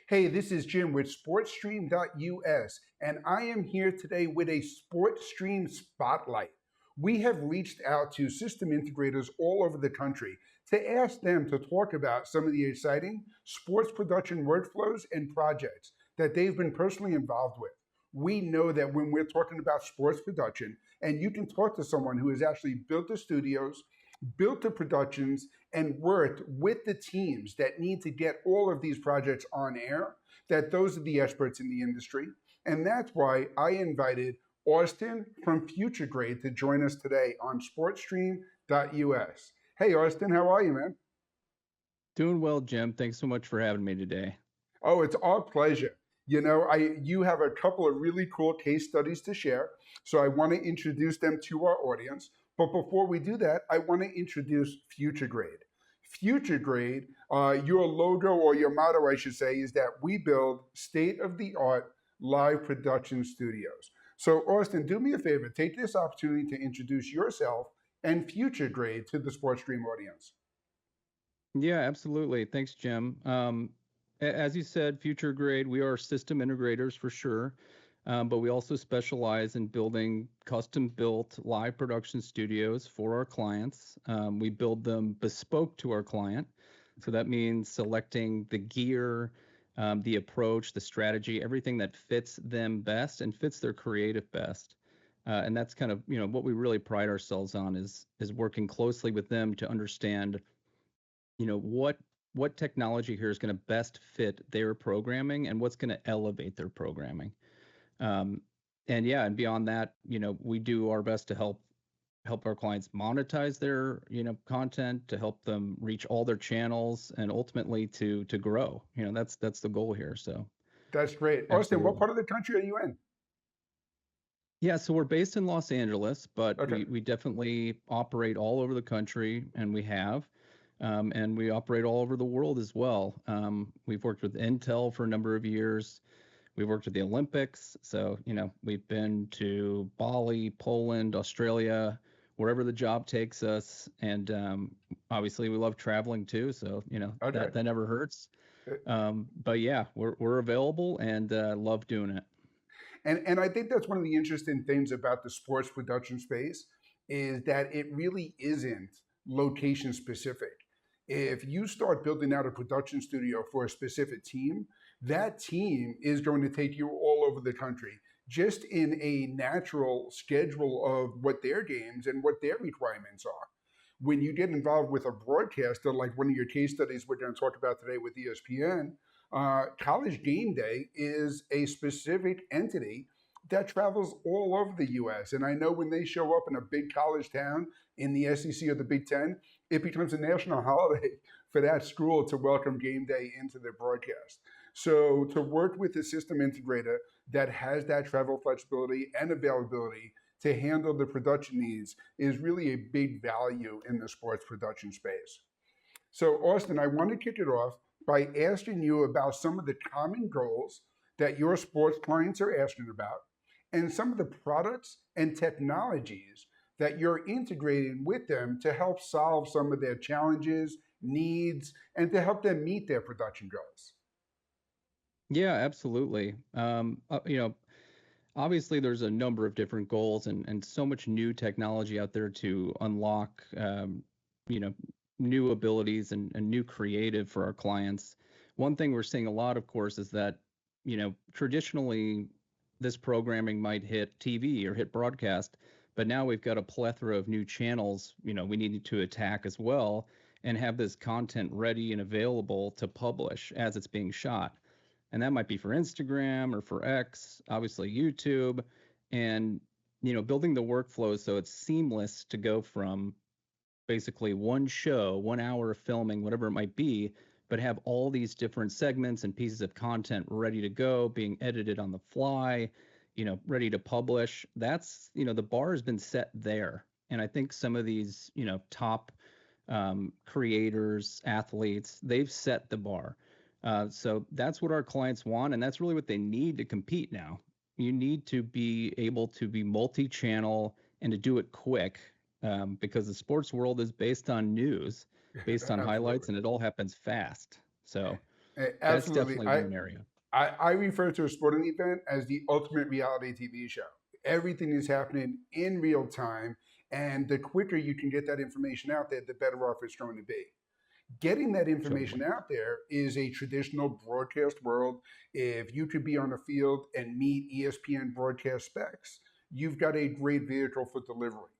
Hey, this is Jim with SportStream.us, and I am here today with a SportStream Spotlight. We have reached out to system integrators all over the country to ask them to talk about some of the exciting sports production workflows and projects that they've been personally involved with. We know that when we're talking about sports production, and you can talk to someone who has actually built the studios, built the productions, and worked with the teams that need to get all of these projects on air, that those are the experts in the industry. And that's why I invited Austin from Future Grade to join us today on SportStream.us. Hey, Austin, how are you, man? Doing well, Jim. Thanks so much for having me today. Oh, it's our pleasure. You have a couple of really cool case studies to share, so I want to introduce them to our audience. But before we do that, I want to introduce Future Grade. Future Grade, your logo or your motto, I should say, is that we build state-of-the-art live production studios. So, Austin, do me a favor, take this opportunity to introduce yourself and Future Grade to the Sports Stream audience. Yeah, absolutely. Thanks, Jim. As you said, Future Grade, we are system integrators for sure, but we also specialize in building custom-built live production studios for our clients. We build them bespoke to our client. So that means selecting the gear, the approach, the strategy, everything that fits them best and fits their creative best. And that's kind of, what we really pride ourselves on is working closely with them to understand what technology here is going to best fit their programming and what's going to elevate their programming. um, and yeah, and beyond that, we do our best to help our clients monetize their content, to help them reach all their channels, and ultimately to grow. That's the goal here. So That's great. Austin, what absolutely. part of the country are you in? Yeah, so we're based in Los Angeles, but Okay. we definitely operate all over the country, and we have, and we operate all over the world as well. We've worked with Intel for a number of years. We've worked with the Olympics, so we've been to Bali, Poland, Australia, wherever the job takes us, and obviously we love traveling too. So Okay. that never hurts. But yeah, we're available and love doing it. And I think that's one of the interesting things about the sports production space is that it really isn't location specific. If you start building out a production studio for a specific team, that team is going to take you all over the country just in a natural schedule of what their games and what their requirements are. When you get involved with a broadcaster, like one of your case studies we're going to talk about today with ESPN, College Game Day is a specific entity that travels all over the US. And I know when they show up in a big college town in the SEC or the Big Ten, it becomes a national holiday for that school to welcome game day into their broadcast. So to work with a system integrator that has that travel flexibility and availability to handle the production needs is really a big value in the sports production space. So, Austin, I want to kick it off by asking you about some of the common goals that your sports clients are asking about and some of the products and technologies that you're integrating with them to help solve some of their challenges, needs, and to help them meet their production goals. Yeah, absolutely. Obviously there's a number of different goals and so much new technology out there to unlock, you know, new abilities and new creative for our clients. One thing we're seeing a lot, of course, is that, traditionally this programming might hit TV or hit broadcast, but now we've got a plethora of new channels, we need to attack as well and have this content ready and available to publish as it's being shot. And that might be for Instagram or for X, obviously YouTube, and building the workflow so it's seamless to go from basically one show, 1 hour of filming, whatever it might be, but have all these different segments and pieces of content ready to go, being edited on the fly, ready to publish. That's, the bar has been set there. And I think some of these, top creators, athletes, they've set the bar. So that's what our clients want, and that's really what they need to compete now. You need to be able to be multi-channel and to do it quick, because the sports world is based on news, based on highlights, Absolutely. and it all happens fast. So, That's Absolutely. definitely one area. I refer to a sporting event as the ultimate reality TV show. Everything is happening in real time, and the quicker you can get that information out there, the better off it's going to be. Getting that information Totally. out there is a traditional broadcast world. If you could be on the field and meet ESPN broadcast specs, you've got a great vehicle for delivery.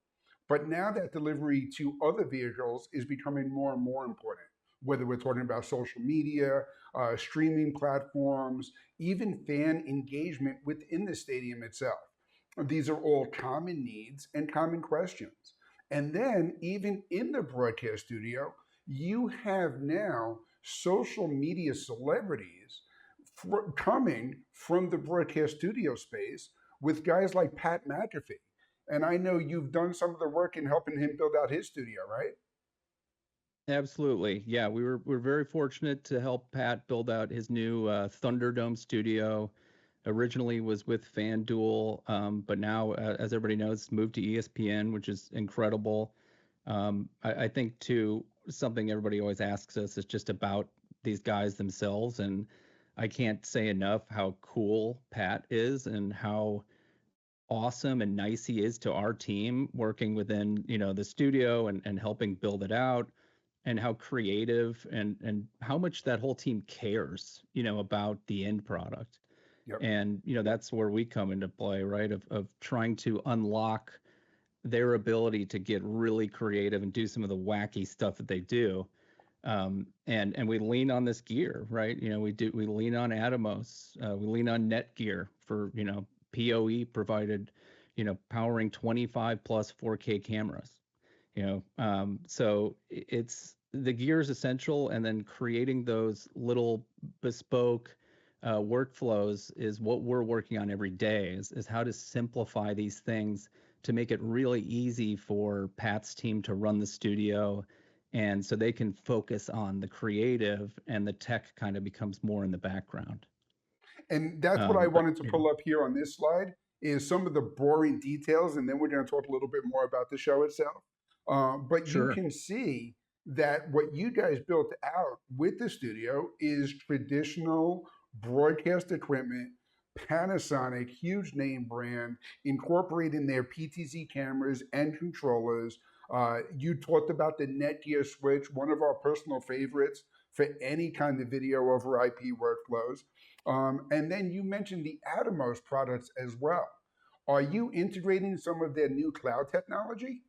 But now that delivery to other vehicles is becoming more and more important, whether we're talking about social media, streaming platforms, even fan engagement within the stadium itself. These are all common needs and common questions. And then, even in the broadcast studio, you have now social media celebrities coming from the broadcast studio space with guys like Pat McAfee. And I know you've done some of the work in helping him build out his studio, right? Absolutely. Yeah, we're very fortunate to help Pat build out his new Thunderdome studio. Originally was with FanDuel, but now, as everybody knows, moved to ESPN, which is incredible. I think too, something everybody always asks us is just about these guys themselves, and I can't say enough how cool Pat is and how awesome and nice he is to our team working within, the studio and helping build it out, and how creative and how much that whole team cares, about the end product. Yep. And that's where we come into play, right? Of trying to unlock their ability to get really creative and do some of the wacky stuff that they do. And we lean on this gear, right? We lean on Atomos, we lean on Netgear for PoE provided, powering 25 plus 4K cameras. So it's the gear is essential, and then creating those little bespoke workflows is what we're working on every day. Is how to simplify these things to make it really easy for Pat's team to run the studio, and so they can focus on the creative, and the tech kind of becomes more in the background. And that's what I But wanted to pull up here on this slide is some of the boring details, and then we're going to talk a little bit more about the show itself. But you sure. can see that what you guys built out with the studio is traditional broadcast equipment, Panasonic, huge name brand, incorporating their PTZ cameras and controllers. You talked about the Netgear switch, one of our personal favorites for any kind of video over IP workflows. And then you mentioned the Atomos products as well. Are you integrating some of their new cloud technology?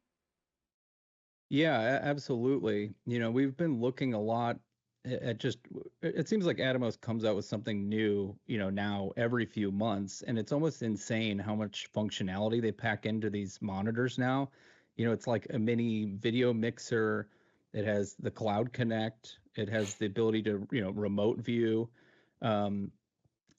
Yeah, absolutely. We've been looking a lot at just, it seems like Atomos comes out with something new, now every few months, and it's almost insane how much functionality they pack into these monitors now. It's like a mini video mixer. It has the Cloud Connect. It has the ability to, remote view. Um,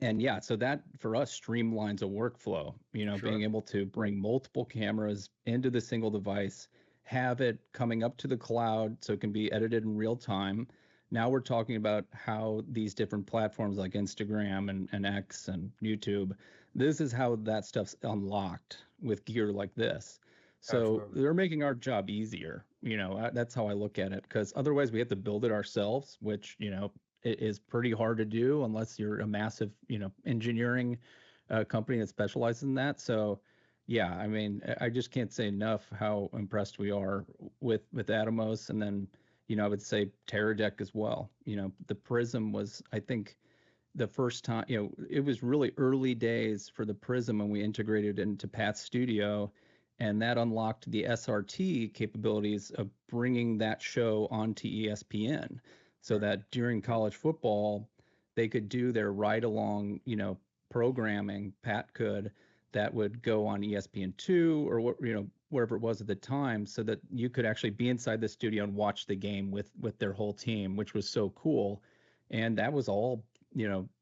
and yeah, so that for us streamlines a workflow, being Sure. able to bring multiple cameras into the single device, have it coming up to the cloud so it can be edited in real time. Now we're talking about how these different platforms like Instagram and X and YouTube, this is how that stuff's unlocked with gear like this. So Absolutely. they're making our job easier. That's how I look at it, because otherwise we have to build it ourselves, which, it is pretty hard to do unless you're a massive, engineering company that specializes in that. So, yeah, I mean, I just can't say enough how impressed we are with Atomos, and then, I would say Teradek as well. The Prism was, I think, the first time, it was really early days for the Prism when we integrated it into Pat's studio, and that unlocked the SRT capabilities of bringing that show onto ESPN, so Right. that during college football, they could do their ride along, programming, Pat could, that would go on ESPN2 or what, wherever it was at the time, so that you could actually be inside the studio and watch the game with their whole team, which was so cool. And that was all,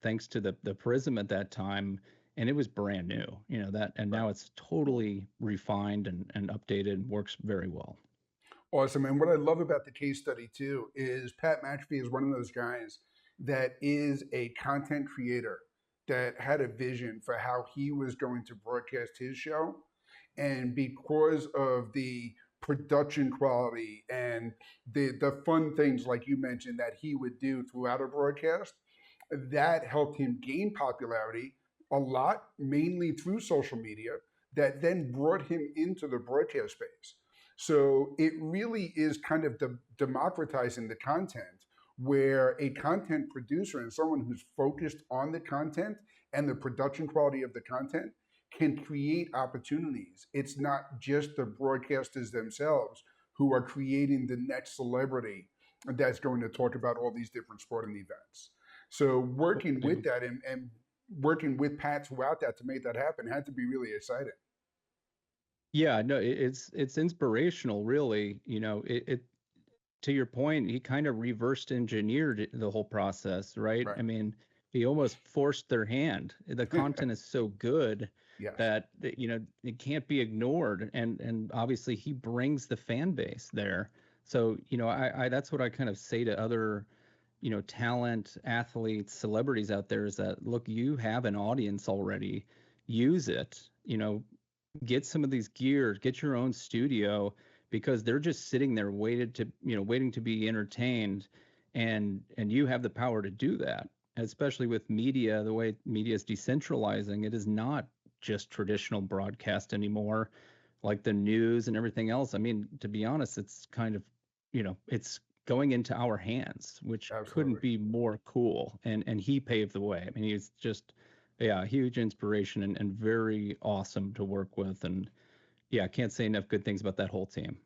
thanks to the Prism at that time, and it was brand new, that, and now Right. it's totally refined and updated and works very well. Awesome. And what I love about the case study too is Pat McAfee is one of those guys that is a content creator that had a vision for how he was going to broadcast his show. And because of the production quality and the fun things like you mentioned that he would do throughout a broadcast, that helped him gain popularity a lot, mainly through social media, that then brought him into the broadcast space. So it really is kind of democratizing the content, where a content producer and someone who's focused on the content and the production quality of the content can create opportunities. It's not just the broadcasters themselves who are creating the next celebrity that's going to talk about all these different sporting events. So working with Right. that and working with Pat throughout that to make that happen had to be really exciting. Yeah, no, it's inspirational, really. It to your point, he kind of reversed engineered the whole process, right? Right. I mean, he almost forced their hand. The content is so good Yes, that it can't be ignored, and obviously he brings the fan base there. So I that's what I kind of say to other talent, athletes, celebrities out there is that look, you have an audience already. Use it. Get some of these gear, get your own studio because they're just sitting there waiting to be entertained and you have the power to do that. Especially with media, the way media is decentralizing, it is not just traditional broadcast anymore, like the news and everything else. I mean, to be honest, it's kind of, it's going into our hands, which couldn't absolutely. be more cool. And he paved the way. I mean, he's just yeah, huge inspiration and very awesome to work with. And yeah, I can't say enough good things about that whole team.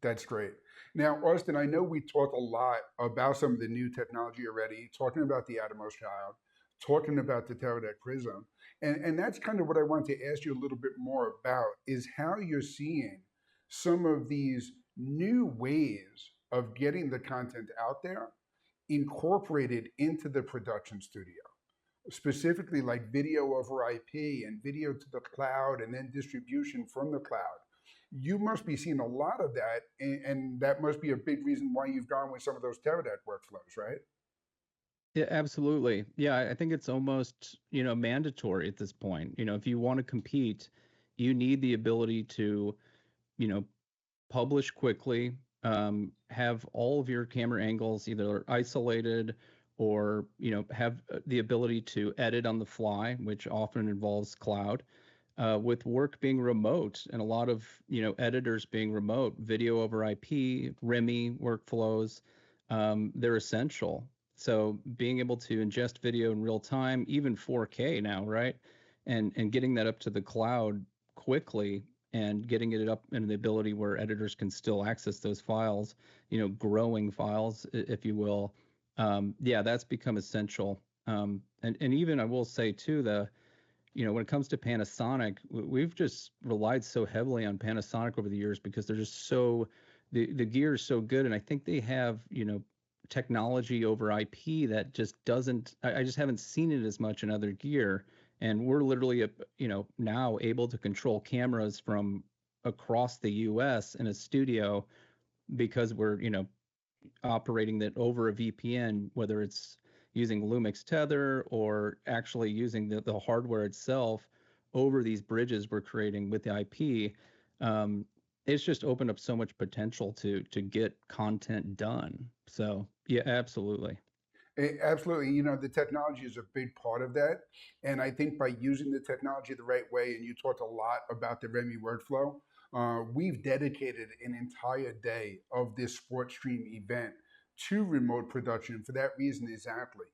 That's great. Now, Austin, I know we talked a lot about some of the new technology already, talking about the Atomos Child, talking about the Teradek Prism. And that's kind of what I wanted to ask you a little bit more about is how you're seeing some of these new ways of getting the content out there incorporated into the production studio, specifically like video over IP and video to the cloud and then distribution from the cloud. You must be seeing a lot of that, and that must be a big reason why you've gone with some of those Teradek workflows, right? Yeah, absolutely. Yeah, I think it's almost, mandatory at this point. If you want to compete, you need the ability to, you know, publish quickly, have all of your camera angles either isolated or, have the ability to edit on the fly, which often involves cloud. With work being remote and a lot of editors being remote, video over IP, REMI workflows, they're essential. So being able to ingest video in real time, even 4K now, right, and getting that up to the cloud quickly and getting it up in the ability where editors can still access those files, growing files, if you will. Yeah, that's become essential. And even I will say too, when it comes to Panasonic, we've just relied so heavily on Panasonic over the years because they're just the gear is so good, and I think they have technology over IP that just doesn't. I just haven't seen it as much in other gear, and we're literally now able to control cameras from across the U.S. in a studio because we're operating that over a VPN, whether it's using Lumix Tether or actually using the hardware itself over these bridges we're creating with the IP. It's just opened up so much potential to get content done. So yeah, absolutely. Absolutely. The technology is a big part of that. And I think by using the technology the right way, and you talked a lot about the REMI workflow, we've dedicated an entire day of this SportStream event to remote production for that reason exactly.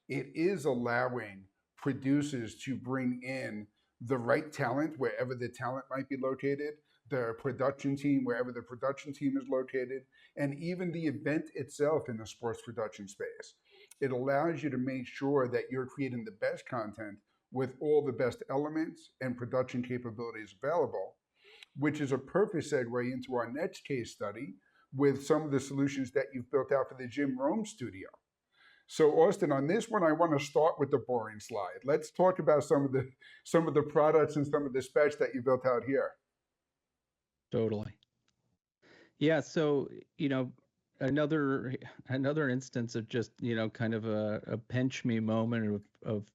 It is allowing producers to bring in the right talent wherever the talent might be located, the production team wherever the production team is located, and even the event itself in the sports production space. It allows you to make sure that you're creating the best content with all the best elements and production capabilities available, which is a perfect segue into our next case study with some of the solutions that you've built out for the Jim Rome studio. So Austin, on this one, I want to start with the boring slide. Let's talk about some of the products and some of the specs that you built out here. Totally. Yeah, so another another instance of just kind of a pinch me moment of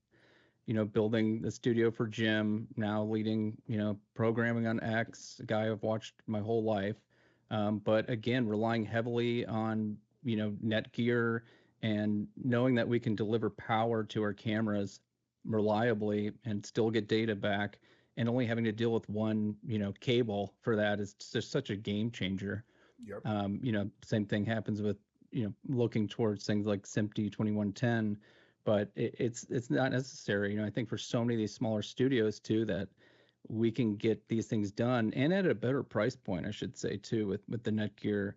building the studio for Jim, now leading, programming on X, a guy I've watched my whole life. But again, relying heavily on, Netgear And knowing that we can deliver power to our cameras reliably and still get data back, and only having to deal with one, cable for that is just such a game changer. Yep. Same thing happens with, looking towards things like SMPTE 2110, but it's not necessary. I think for so many of these smaller studios too, that we can get these things done and at a better price point, I should say too, with the Netgear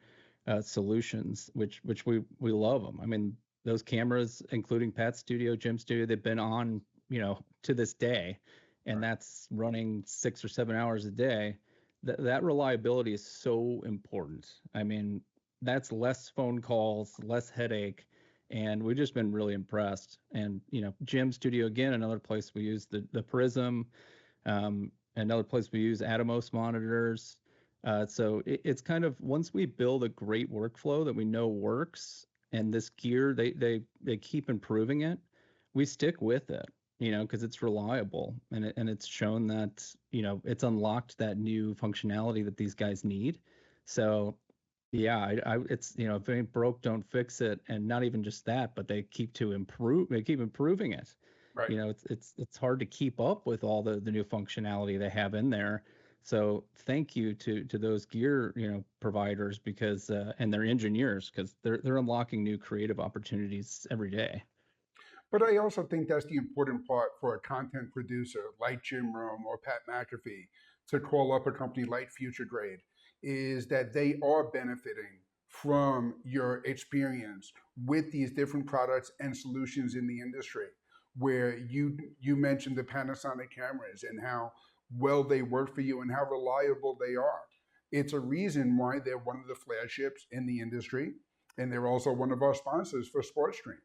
solutions, which we love them. I mean, those cameras, including Pat Studio, Jim Studio, they've been on, to this day, and Right. that's running 6 or 7 hours a day. That reliability is so important. I mean, that's less phone calls, less headache, and we've just been really impressed. And Jim Studio again, another place we use the Prism. Another place we use Atomos monitors. So it's kind of, once we build a great workflow that we know works, and this gear they keep improving it, we stick with it, because it's reliable, and it's shown that it's unlocked that new functionality that these guys need. So yeah, it's, if it ain't broke, don't fix it, and not even just that, but they keep improving it. Right. It's hard to keep up with all the new functionality they have in there. So thank you to those gear providers, because and their engineers, because they're unlocking new creative opportunities every day. But I also think that's the important part for a content producer like Jim Rome or Pat McAfee to call up a company like Future Grade, is that they are benefiting from your experience with these different products and solutions in the industry. Where you mentioned the Panasonic cameras and how well they work for you and how reliable they are. It's a reason why they're one of the flagships in the industry, and they're also one of our sponsors for SportStream.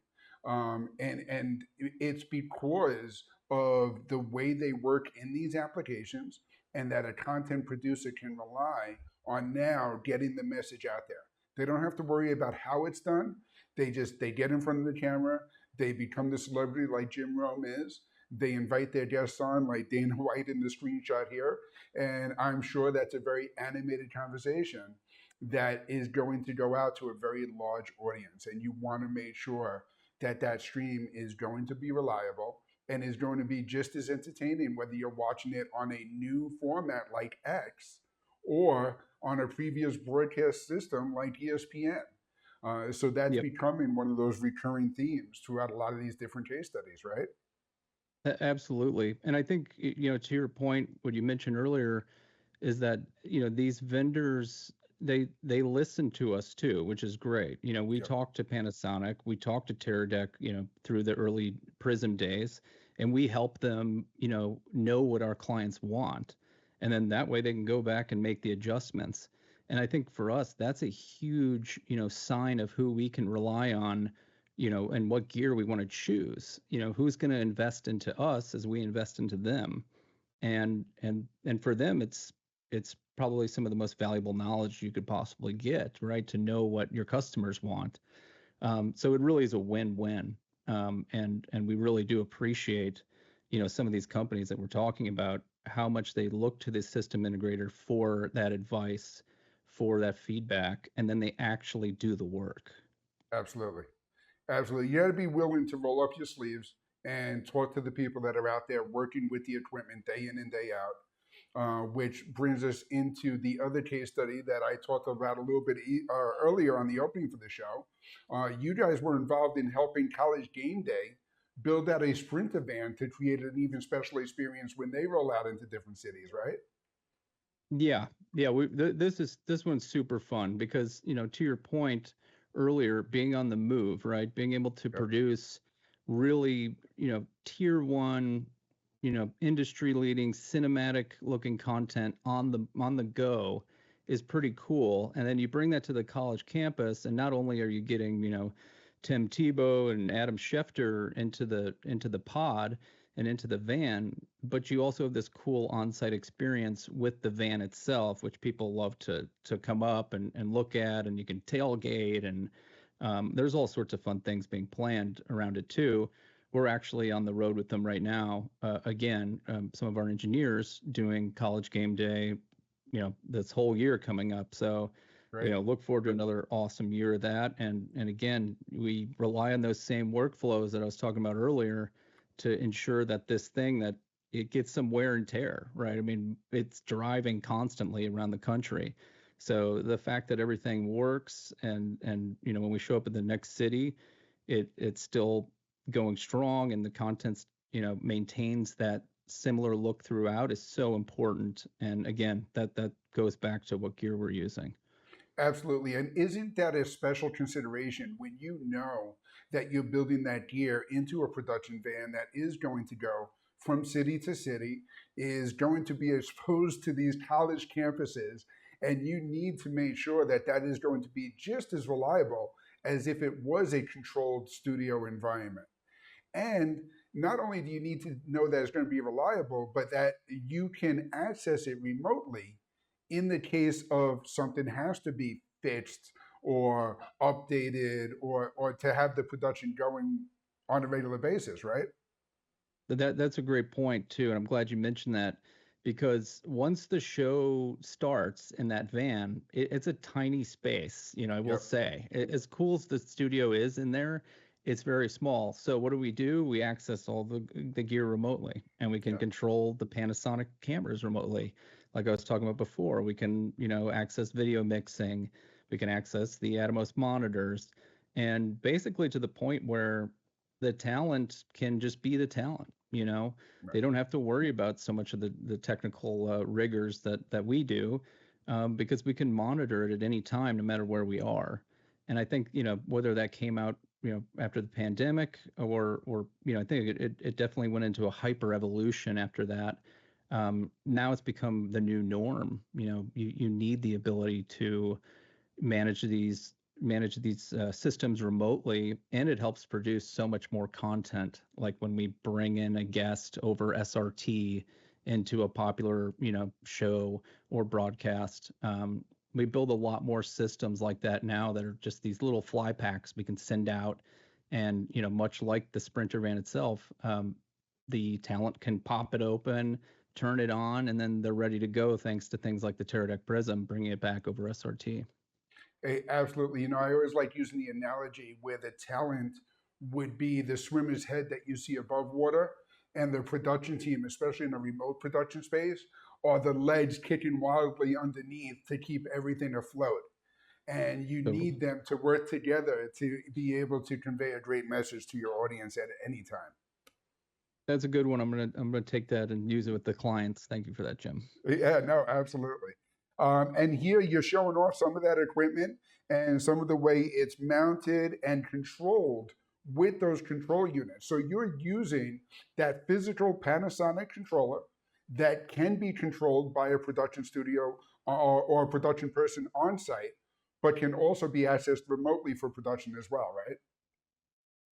And it's because of the way they work in these applications, and that a content producer can rely on now getting the message out there. They don't have to worry about how it's done. They get in front of the camera. They become the celebrity like Jim Rome is. They invite their guests on, like Dana White in the screenshot here, and I'm sure that's a very animated conversation that is going to go out to a very large audience. And you want to make sure that that stream is going to be reliable and is going to be just as entertaining, whether you're watching it on a new format like X or on a previous broadcast system like ESPN. So that's Yep. becoming one of those recurring themes throughout a lot of these different case studies, right? Absolutely. And I think, to your point, what you mentioned earlier is that, these vendors, they listen to us too, which is great. We Yep. talked to Panasonic, we talked to Teradek, through the early Prism days, and we help them, know what our clients want. And then that way they can go back and make the adjustments. And I think for us, that's a huge, sign of who we can rely on, and what gear we want to choose. Who's going to invest into us as we invest into them. And for them, it's probably some of the most valuable knowledge you could possibly get, right? To know what your customers want. So it really is a win-win. And we really do appreciate, some of these companies that we're talking about, how much they look to this system integrator for that advice, for that feedback, and then they actually do the work. Absolutely. Absolutely. You got to be willing to roll up your sleeves and talk to the people that are out there working with the equipment day in and day out. Which brings us into the other case study that I talked about a little bit earlier on the opening for the show. You guys were involved in helping College Game Day build out a Sprinter van to create an even special experience when they roll out into different cities, right? Yeah, yeah. This one's super fun because, to your point earlier, being on the move, right? Being able to Yep. produce really, tier one, industry leading cinematic looking content on the go is pretty cool. And then you bring that to the college campus, and not only are you getting, Tim Tebow and Adam Schefter into the pod and into the van, but you also have this cool on-site experience with the van itself, which people love to come up and look at, and you can tailgate, and there's all sorts of fun things being planned around it too. We're actually on the road with them right now. Again, some of our engineers doing College Game Day, this whole year coming up. So Great. look forward to another awesome year of that. And again, we rely on those same workflows that I was talking about earlier to ensure that this thing that it gets some wear and tear, right? I mean, it's driving constantly around the country. So the fact that everything works and when we show up in the next city, it's still going strong and the content's maintains that similar look throughout is so important. And again, that goes back to what gear we're using. Absolutely. And isn't that a special consideration when you know that you're building that gear into a production van that is going to go from city to city, is going to be exposed to these college campuses, and you need to make sure that that is going to be just as reliable as if it was a controlled studio environment. And not only do you need to know that it's going to be reliable, but that you can access it remotely in the case of something has to be fixed or updated or to have the production going on a regular basis, right? That's a great point too, and I'm glad you mentioned that because once the show starts in that van, it's a tiny space. I will Yep. say, as cool as the studio is in there, it's very small. So what do? We access all the gear remotely, and we can Yep. control the Panasonic cameras remotely, like I was talking about before. We can access video mixing, we can access the Atomos monitors, and basically to the point where the talent can just be the talent. Right. They don't have to worry about so much of the technical rigors that we do, because we can monitor it at any time, no matter where we are. And I think whether that came out after the pandemic or I think it definitely went into a hyper evolution after that. Now it's become the new norm. You need the ability to manage these systems remotely, and it helps produce so much more content, like when we bring in a guest over SRT into a popular show or broadcast. We build a lot more systems like that now that are just these little fly packs we can send out, and much like the Sprinter van itself, the talent can pop it open, turn it on, and then they're ready to go, thanks to things like the Teradek Prism bringing it back over SRT. Absolutely. I always like using the analogy where the talent would be the swimmer's head that you see above water, and the production team, especially in a remote production space, are the legs kicking wildly underneath to keep everything afloat. And you Totally. need them to work together to be able to convey a great message to your audience at any time. That's a good one. I'm gonna take that and use it with the clients. Thank you for that, Jim. Yeah, no, absolutely. And here you're showing off some of that equipment and some of the way it's mounted and controlled with those control units. So you're using that physical Panasonic controller that can be controlled by a production studio or a production person on site, but can also be accessed remotely for production as well, right?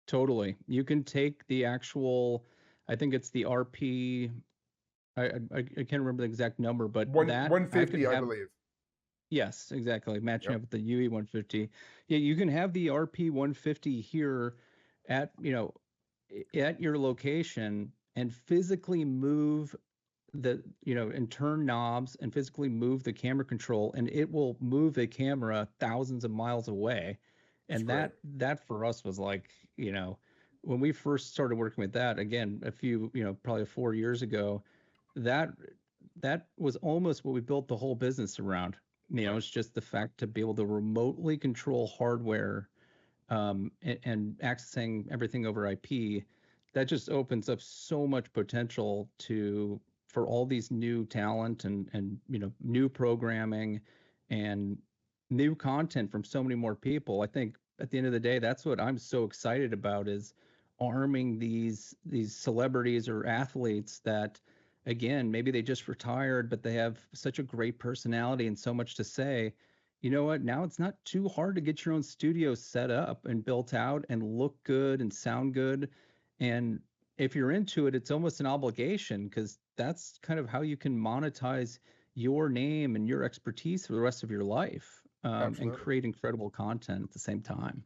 Totally. You can take the actual, I think it's the RP. I can't remember the exact number, but that One I could fifty, I have. believe. Yes, exactly. Matching Yep, up with the UE 150. Yeah, you can have the RP 150 here at, at your location and physically move and turn knobs and physically move the camera control, and it will move a camera thousands of miles away. it's And great. that for us was like, when we first started working with that, again, a few, probably 4 years ago, that that was almost what we built the whole business around. Right. It's just the fact to be able to remotely control hardware, and accessing everything over IP. That just opens up so much potential to for all these new talent and new programming and new content from so many more people. I think at the end of the day, that's what I'm so excited about, is arming these celebrities or athletes that, again, maybe they just retired, but they have such a great personality and so much to say. You know what? Now it's not too hard to get your own studio set up and built out and look good and sound good. And if you're into it, it's almost an obligation, because that's kind of how you can monetize your name and your expertise for the rest of your life, and Absolutely. create incredible content at the same time.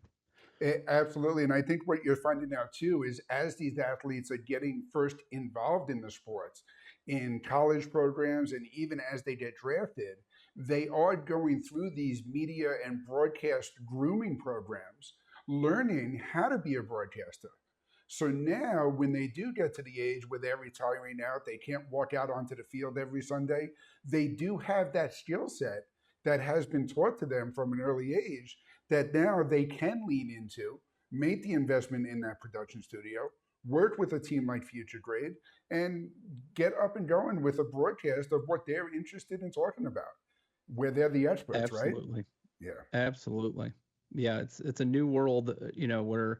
Absolutely. And I think what you're finding out too is as these athletes are getting first involved in the sports, in college programs, and even as they get drafted, they are going through these media and broadcast grooming programs, learning how to be a broadcaster. So now, when they do get to the age where they're retiring out, they can't walk out onto the field every Sunday, they do have that skill set that has been taught to them from an early age that now they can lean into, make the investment in that production studio, work with a team like Future Grade, and get up and going with a broadcast of what they're interested in talking about, where they're the experts, right? Absolutely. Yeah. Absolutely. Yeah, it's a new world, where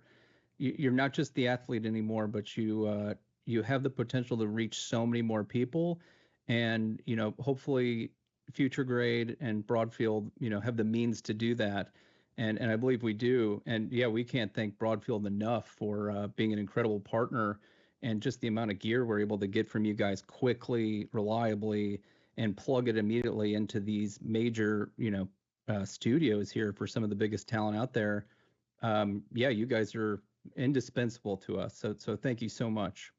you're not just the athlete anymore, but you have the potential to reach so many more people, and hopefully Future Grade and Broadfield have the means to do that, and I believe we do. And yeah, we can't thank Broadfield enough for being an incredible partner, and just the amount of gear we're able to get from you guys quickly, reliably, and plug it immediately into these major studios here for some of the biggest talent out there. Yeah, you guys are indispensable to us. So thank you so much.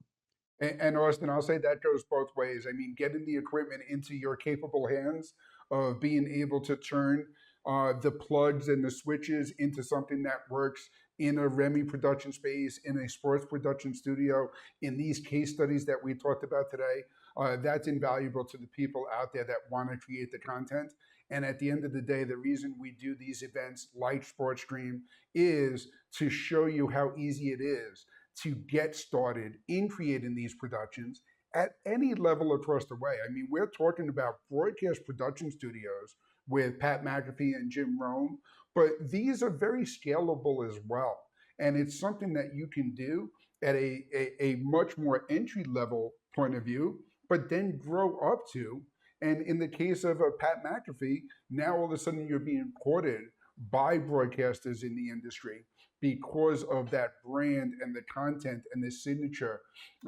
And Austin, I'll say that goes both ways. I mean, getting the equipment into your capable hands of being able to turn the plugs and the switches into something that works in a Remy production space, in a sports production studio, in these case studies that we talked about today, that's invaluable to the people out there that want to create the content. And at the end of the day, the reason we do these events like SportStream is to show you how easy it is to get started in creating these productions at any level across the way. I mean, we're talking about broadcast production studios with Pat McAfee and Jim Rome, but these are very scalable as well. And it's something that you can do at a much more entry level point of view, but then grow up to. And in the case of Pat McAfee, now all of a sudden you're being courted by broadcasters in the industry because of that brand and the content and the signature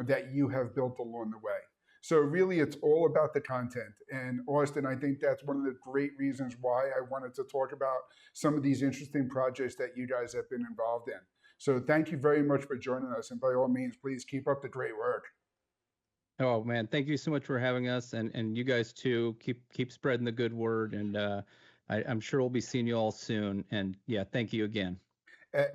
that you have built along the way. So really, it's all about the content. And Austin, I think that's one of the great reasons why I wanted to talk about some of these interesting projects that you guys have been involved in. So thank you very much for joining us. And by all means, please keep up the great work. Oh man, thank you so much for having us, and you guys too. Keep spreading the good word, and I'm sure we'll be seeing you all soon. And yeah, thank you again.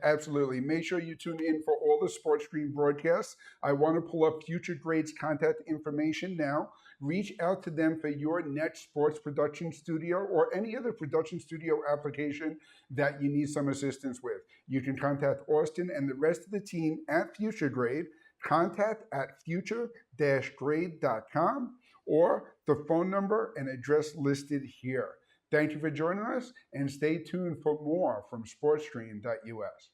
Absolutely. Make sure you tune in for all the SportStream broadcasts. I want to pull up Future Grades contact information now. Reach out to them for your next sports production studio or any other production studio application that you need some assistance with. You can contact Austin and the rest of the team at Future Grade, contact at future-grade.com, or the phone number and address listed here. Thank you for joining us, and stay tuned for more from SportStream.us.